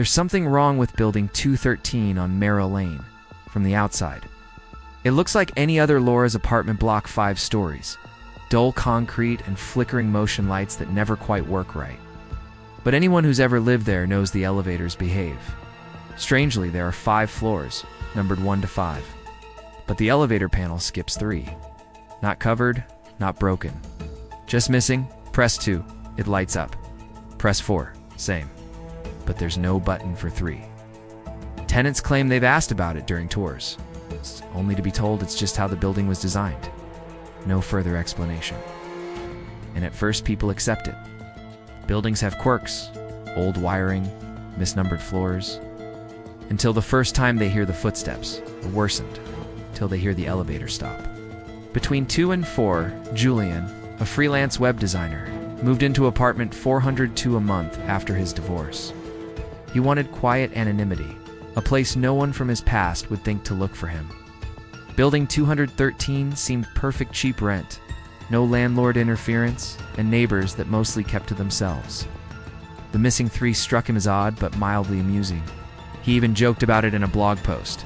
There's something wrong with building 213 on Merrill Lane from the outside. It looks like any other Laura's apartment block 5 stories. Dull concrete and flickering motion lights that never quite work right. But anyone who's ever lived there knows the elevators behave. Strangely, there are 5 floors, numbered 1 to 5. But the elevator panel skips 3. Not covered, not broken. Just missing, press 2, it lights up. Press 4, same. But there's no button for 3. Tenants claim they've asked about it during tours, only to be told it's just how the building was designed. No further explanation. And at first people accept it. Buildings have quirks, old wiring, misnumbered floors, until the first time they hear the footsteps, or worsened, till they hear the elevator stop. Between 2 and 4, Julian, a freelance web designer, moved into apartment 402 a month after his divorce. He wanted quiet anonymity, a place no one from his past would think to look for him. Building 213 seemed perfect cheap rent, no landlord interference, and neighbors that mostly kept to themselves. The missing 3 struck him as odd but mildly amusing. He even joked about it in a blog post.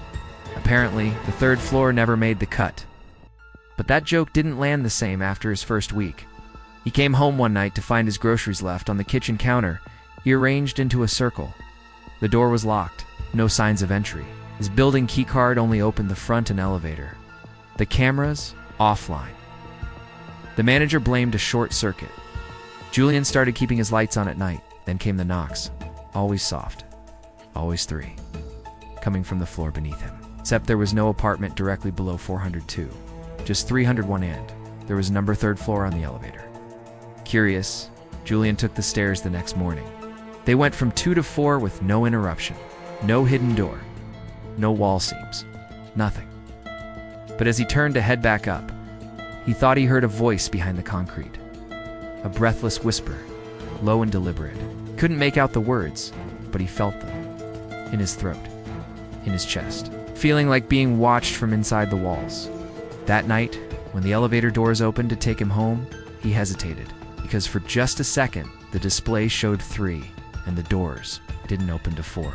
Apparently, the 3rd floor never made the cut. But that joke didn't land the same after his first week. He came home one night to find his groceries left on the kitchen counter, arranged into a circle. The door was locked, no signs of entry. His building keycard only opened the front and elevator. The cameras, offline. The manager blamed a short circuit. Julian started keeping his lights on at night. Then came the knocks. Always soft. Always 3. Coming from the floor beneath him. Except there was no apartment directly below 402. Just 301 and there was number 3rd floor on the elevator. Curious, Julian took the stairs the next morning. They went from 2 to 4 with no interruption. No hidden door. No wall seams. Nothing. But as he turned to head back up, he thought he heard a voice behind the concrete. A breathless whisper, low and deliberate. Couldn't make out the words, but he felt them. In his throat. In his chest. Feeling like being watched from inside the walls. That night, when the elevator doors opened to take him home, he hesitated, because for just a second, the display showed 3, and the doors didn't open to 4.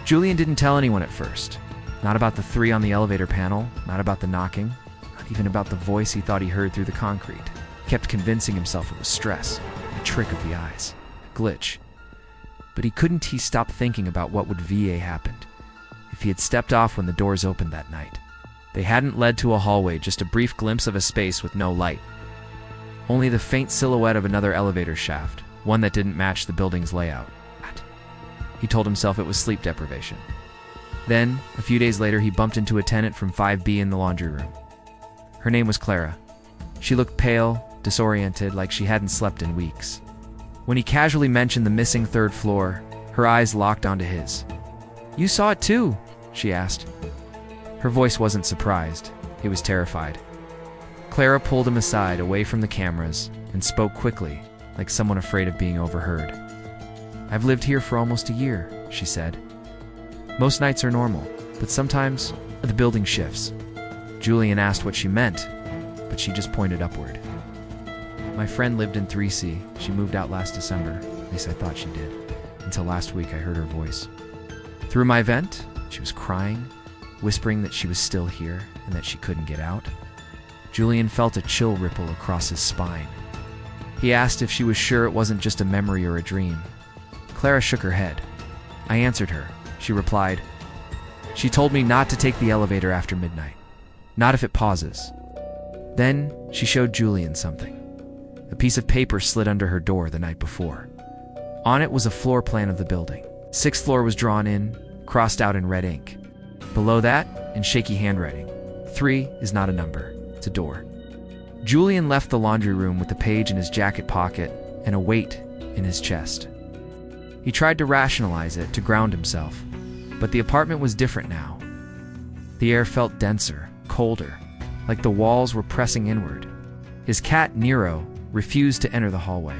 Julian didn't tell anyone at first. Not about the 3 on the elevator panel, not about the knocking, not even about the voice he thought he heard through the concrete. He kept convincing himself it was stress, a trick of the eyes, a glitch. But he couldn't stop thinking about what would have happened if he had stepped off when the doors opened that night. They hadn't led to a hallway, just a brief glimpse of a space with no light. Only the faint silhouette of another elevator shaft, one that didn't match the building's layout. He told himself it was sleep deprivation. Then, a few days later, he bumped into a tenant from 5B in the laundry room. Her name was Clara. She looked pale, disoriented, like she hadn't slept in weeks. When he casually mentioned the missing 3rd floor, her eyes locked onto his. "You saw it too?" she asked. Her voice wasn't surprised, it was terrified. Clara pulled him aside, away from the cameras, and spoke quickly, like someone afraid of being overheard. "I've lived here for almost a year," she said. "Most nights are normal, but sometimes the building shifts." Julian asked what she meant, but she just pointed upward. "My friend lived in 3C. She moved out last December. At least I thought she did. Until last week I heard her voice. Through my vent, she was crying, whispering that she was still here and that she couldn't get out." Julian felt a chill ripple across his spine. He asked if she was sure it wasn't just a memory or a dream. Clara shook her head. "I answered her," she replied. "She told me not to take the elevator after midnight. Not if it pauses." Then she showed Julian something. A piece of paper slid under her door the night before. On it was a floor plan of the building. 6th floor was drawn in, crossed out in red ink. Below that, in shaky handwriting, 3 is not a number, it's a door. Julian left the laundry room with the page in his jacket pocket and a weight in his chest. He tried to rationalize it, to ground himself, but the apartment was different now. The air felt denser, colder, like the walls were pressing inward. His cat, Nero, refused to enter the hallway.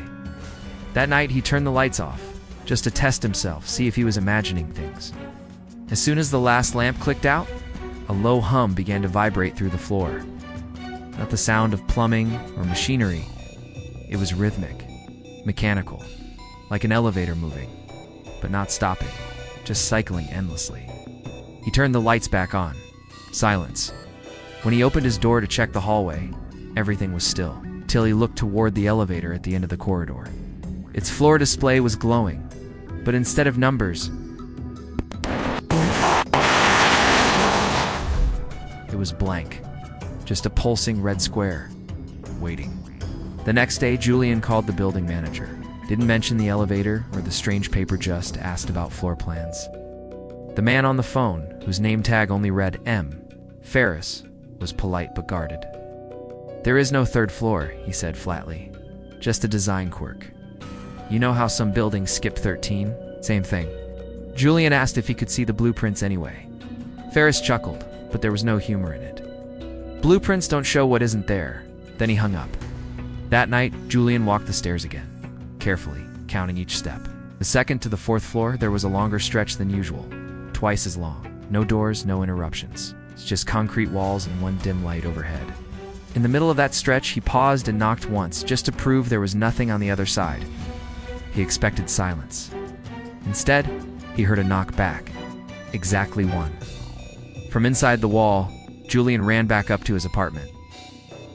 That night, he turned the lights off, just to test himself, see if he was imagining things. As soon as the last lamp clicked out, a low hum began to vibrate through the floor. Not the sound of plumbing or machinery. It was rhythmic, mechanical, like an elevator moving, but not stopping, just cycling endlessly. He turned the lights back on. Silence. When he opened his door to check the hallway, everything was still, till he looked toward the elevator at the end of the corridor. Its floor display was glowing, but instead of numbers, it was blank. Just a pulsing red square, waiting. The next day, Julian called the building manager. Didn't mention the elevator or the strange paper, just asked about floor plans. The man on the phone, whose name tag only read M. Ferris, was polite but guarded. "There is no third floor," he said flatly. "Just a design quirk. You know how some buildings skip 13? Same thing." Julian asked if he could see the blueprints anyway. Ferris chuckled, but there was no humor in it. "Blueprints don't show what isn't there." Then he hung up. That night, Julian walked the stairs again, carefully, counting each step. The second to the fourth floor, there was a longer stretch than usual, twice as long. No doors, no interruptions. It's just concrete walls and one dim light overhead. In the middle of that stretch, he paused and knocked once, just to prove there was nothing on the other side. He expected silence. Instead, he heard a knock back. Exactly one. From inside the wall, Julian ran back up to his apartment.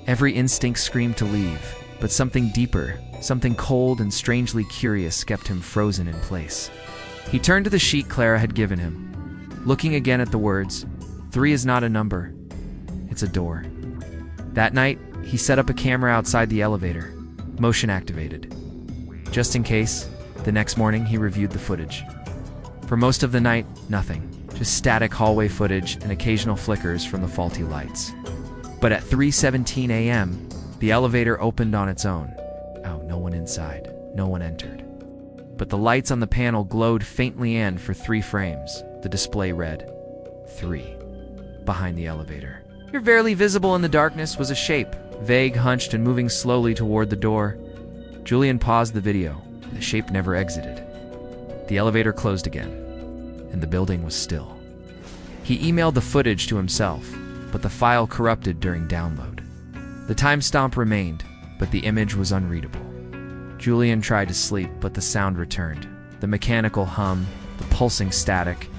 Every instinct screamed to leave, but something deeper, something cold and strangely curious, kept him frozen in place. He turned to the sheet Clara had given him, looking again at the words, "3 is not a number, it's a door." That night, he set up a camera outside the elevator, motion activated. Just in case, the next morning he reviewed the footage. For most of the night, nothing. Just static hallway footage and occasional flickers from the faulty lights. But at 3:17 a.m., the elevator opened on its own. Oh, no one inside. No one entered. But the lights on the panel glowed faintly, and for 3 frames, the display read 3 behind the elevator. Here, barely visible in the darkness, was a shape, vague, hunched, and moving slowly toward the door. Julian paused the video. The shape never exited. The elevator closed again, and the building was still. He emailed the footage to himself, but the file corrupted during download. The timestamp remained, but the image was unreadable. Julian tried to sleep, but the sound returned. The mechanical hum, the pulsing static,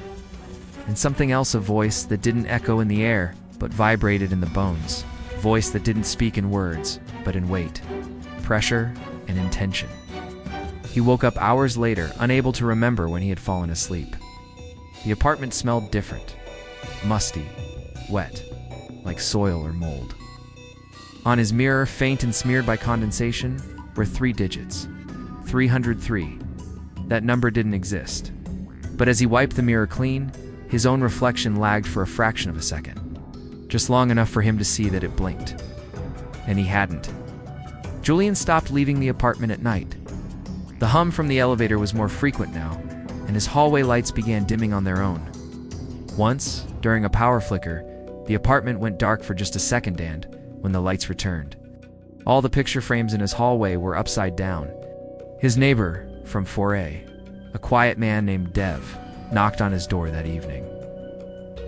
and something else, a voice that didn't echo in the air, but vibrated in the bones. A voice that didn't speak in words, but in weight, pressure, and intention. He woke up hours later, unable to remember when he had fallen asleep. The apartment smelled different. Musty, wet, like soil or mold. On his mirror, faint and smeared by condensation, were 3 digits. 303. That number didn't exist. But as he wiped the mirror clean, his own reflection lagged for a fraction of a second. Just long enough for him to see that it blinked. And he hadn't. Julian stopped leaving the apartment at night. The hum from the elevator was more frequent now, and his hallway lights began dimming on their own. Once, during a power flicker, the apartment went dark for just a second, and, when the lights returned, all the picture frames in his hallway were upside down. His neighbor, from 4A, a quiet man named Dev, knocked on his door that evening.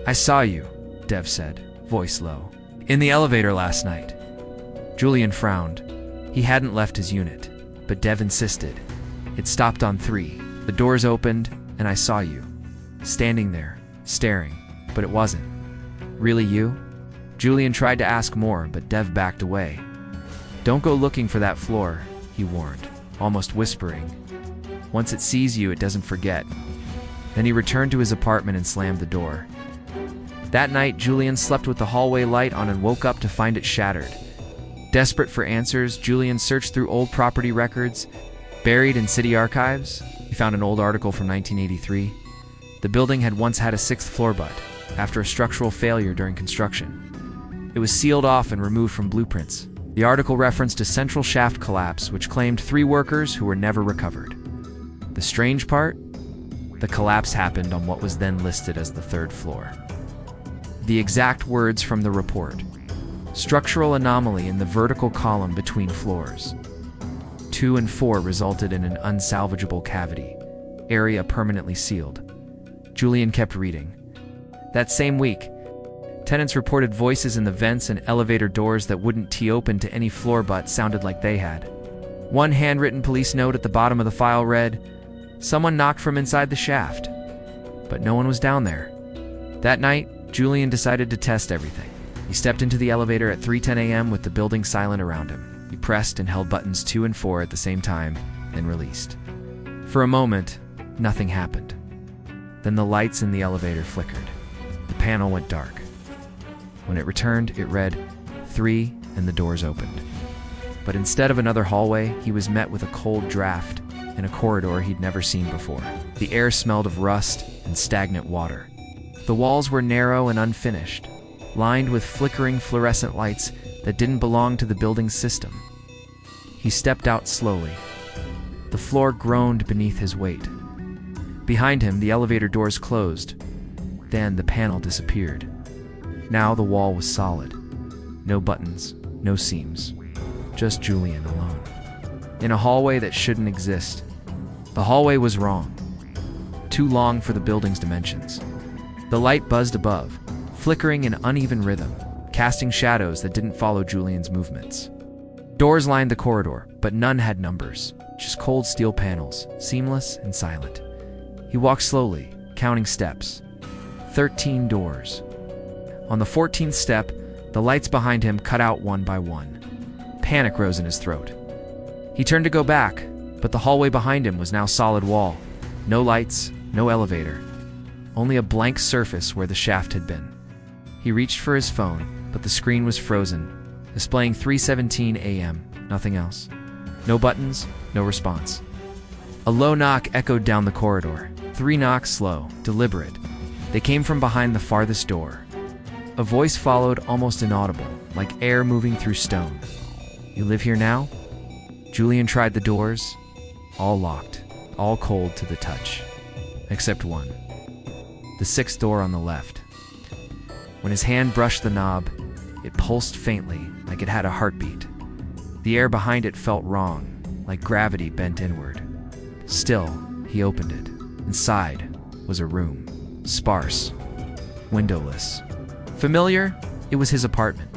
"I saw you," Dev said, voice low, "in the elevator last night." Julian frowned. He hadn't left his unit, but Dev insisted. "It stopped on 3. The doors opened, and I saw you, standing there, staring, but it wasn't. Really you?" Julian tried to ask more, but Dev backed away. "Don't go looking for that floor," he warned, almost whispering. "Once it sees you, it doesn't forget." Then he returned to his apartment and slammed the door. That night, Julian slept with the hallway light on and woke up to find it shattered. Desperate for answers, Julian searched through old property records. Buried in city archives, he found an old article from 1983. The building had once had a 6th floor, but after a structural failure during construction, it was sealed off and removed from blueprints. The article referenced a central shaft collapse, which claimed 3 workers who were never recovered. The strange part? The collapse happened on what was then listed as the 3rd floor. The exact words from the report: structural anomaly in the vertical column between floors. 2 and 4 resulted in an unsalvageable cavity, area permanently sealed. Julian kept reading. That same week, tenants reported voices in the vents and elevator doors that wouldn't tee open to any floor but sounded like they had. One handwritten police note at the bottom of the file read, Someone knocked from inside the shaft, but no one was down there. That night, Julian decided to test everything. He stepped into the elevator at 3:10 a.m. with the building silent around him. He pressed and held buttons 2 and 4 at the same time, then released. For a moment, nothing happened. Then the lights in the elevator flickered. The panel went dark. When it returned, it read 3 and the doors opened. But instead of another hallway, he was met with a cold draft in a corridor he'd never seen before. The air smelled of rust and stagnant water. The walls were narrow and unfinished, lined with flickering fluorescent lights that didn't belong to the building's system. He stepped out slowly. The floor groaned beneath his weight. Behind him, the elevator doors closed. Then the panel disappeared. Now the wall was solid. No buttons, no seams. Just Julian alone. In a hallway that shouldn't exist. The hallway was wrong. Too long for the building's dimensions. The light buzzed above, flickering in uneven rhythm, casting shadows that didn't follow Julian's movements. Doors lined the corridor, but none had numbers, just cold steel panels, seamless and silent. He walked slowly, counting steps. 13 doors. On the 14th step, the lights behind him cut out one by one. Panic rose in his throat. He turned to go back, but the hallway behind him was now solid wall. No lights, no elevator. Only a blank surface where the shaft had been. He reached for his phone, but the screen was frozen, displaying 3:17 a.m., nothing else. No buttons, no response. A low knock echoed down the corridor. 3 knocks, slow, deliberate. They came from behind the farthest door. A voice followed, almost inaudible, like air moving through stone. "You live here now?" Julian tried the doors, all locked, all cold to the touch, except one. The 6th door on the left. When his hand brushed the knob, it pulsed faintly, like it had a heartbeat. The air behind it felt wrong, like gravity bent inward. Still, he opened it. Inside was a room, sparse, windowless. Familiar? It was his apartment,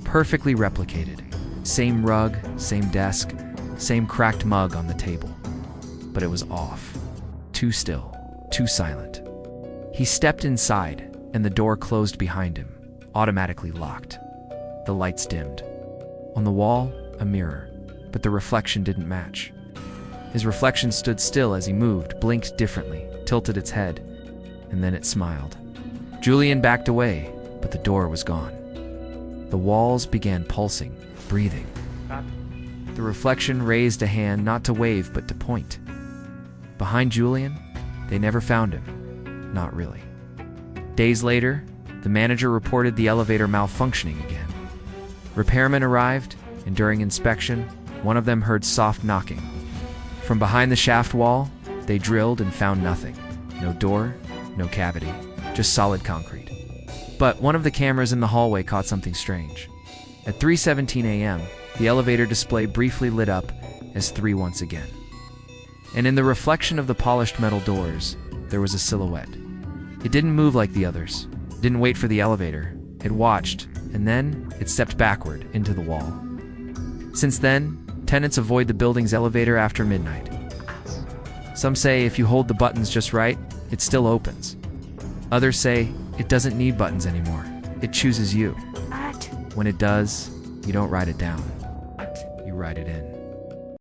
perfectly replicated. Same rug, same desk, same cracked mug on the table. But it was off. Too still, too silent. He stepped inside, and the door closed behind him, automatically locked. The lights dimmed. On the wall, a mirror, but the reflection didn't match. His reflection stood still as he moved, blinked differently, tilted its head, and then it smiled. Julian backed away, but the door was gone. The walls began pulsing, breathing. The reflection raised a hand not to wave but to point. Behind Julian, they never found him. Not really. Days later, the manager reported the elevator malfunctioning again. Repairmen arrived, and during inspection, one of them heard soft knocking. From behind the shaft wall, they drilled and found nothing. No door, no cavity, just solid concrete. But one of the cameras in the hallway caught something strange. At 3:17 a.m., the elevator display briefly lit up as 3 once again. And in the reflection of the polished metal doors, there was a silhouette. It didn't move like the others. It didn't wait for the elevator. It watched, and then it stepped backward into the wall. Since then, tenants avoid the building's elevator after midnight. Some say if you hold the buttons just right, it still opens. Others say it doesn't need buttons anymore. It chooses you. When it does, you don't write it down. You write it in.